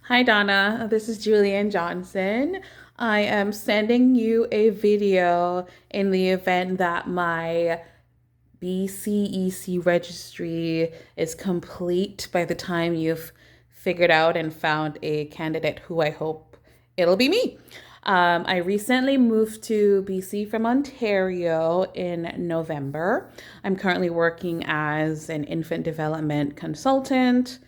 Hi Donna, this is Julian Johnson. I am sending you a video in the event that my BCEC registry is complete by the time you've figured out and found a candidate who I hope it'll be me. I recently moved to BC from Ontario in November. I'm currently working as an infant development consultant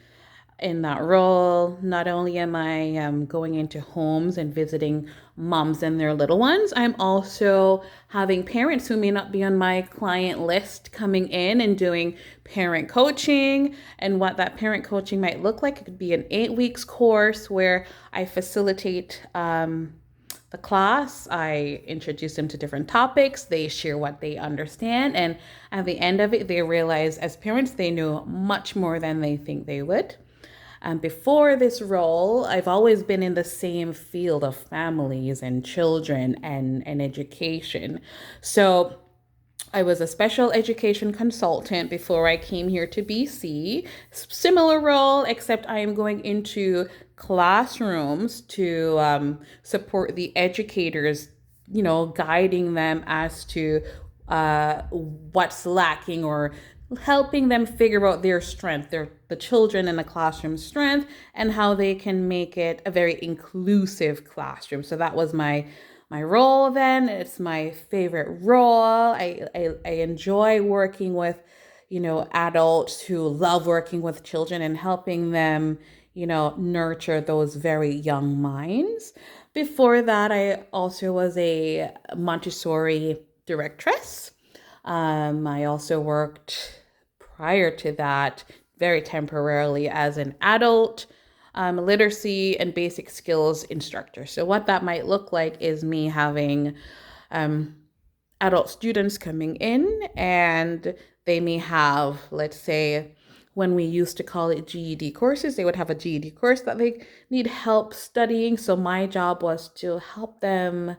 in that role. Not only am I going into homes and visiting moms and their little ones, I'm also having parents who may not be on my client list coming in and doing parent coaching. And what that parent coaching might look like, it could be an 8 weeks course where I facilitate the class. I introduce them to different topics. They share what they understand. And at the end of it, they realize as parents, they know much more than they think they would. Before this role, I've always been in the same field of families and children and education. So I was a special education consultant before I came here to BC. Similar role, except I am going into classrooms to support the educators, guiding them as to what's lacking or helping them figure out their strength, the children in the classroom strength, and how they can make it a very inclusive classroom. So that was my role then. It's my favorite role. I enjoy working with, adults who love working with children and helping them, nurture those very young minds. Before that, I also was a Montessori directress. I also worked prior to that very temporarily as an adult literacy and basic skills instructor. So, what that might look like is me having um, adult students coming in, and they may have, let's say, when we used to call it GED courses, they would have a GED course that they need help studying. So, my job was to help them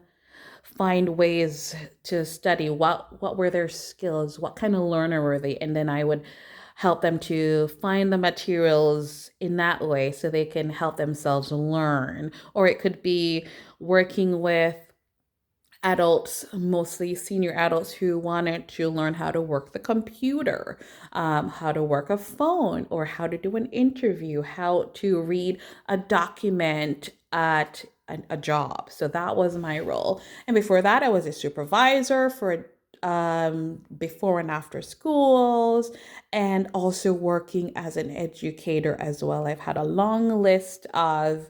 find ways to study what were their skills, what kind of learner were they, and then I would help them to find the materials in that way so they can help themselves learn. Or it could be working with adults, mostly senior adults, who wanted to learn how to work the computer, how to work a phone, or how to do an interview, how to read a document at a job. So that was my role. And before that, I was a supervisor for before and after schools, and also working as an educator as well. I've had a long list of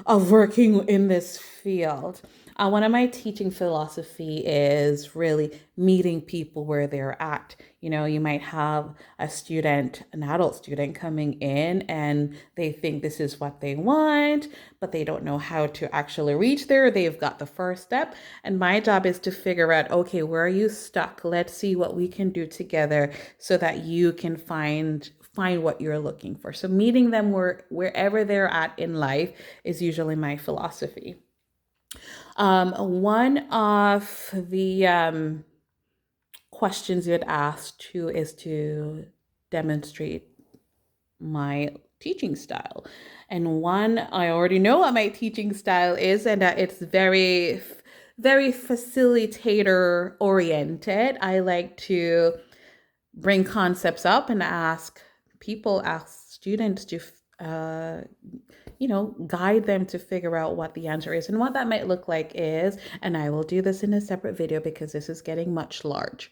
working in this field. One of my teaching philosophy is really meeting people where they're at. You might have a student, an adult student coming in, and they think this is what they want, but they don't know how to actually reach there. They've got the first step. And my job is to figure out, okay, where are you stuck? Let's see what we can do together so that you can find what you're looking for. So meeting them wherever they're at in life is usually my philosophy. One of the questions you had asked too is to demonstrate my teaching style. And one, I already know what my teaching style is, and that it's very facilitator oriented. I like to bring concepts up and ask students to guide them to figure out what the answer is. And what that might look like is, and I will do this in a separate video because this is getting much large.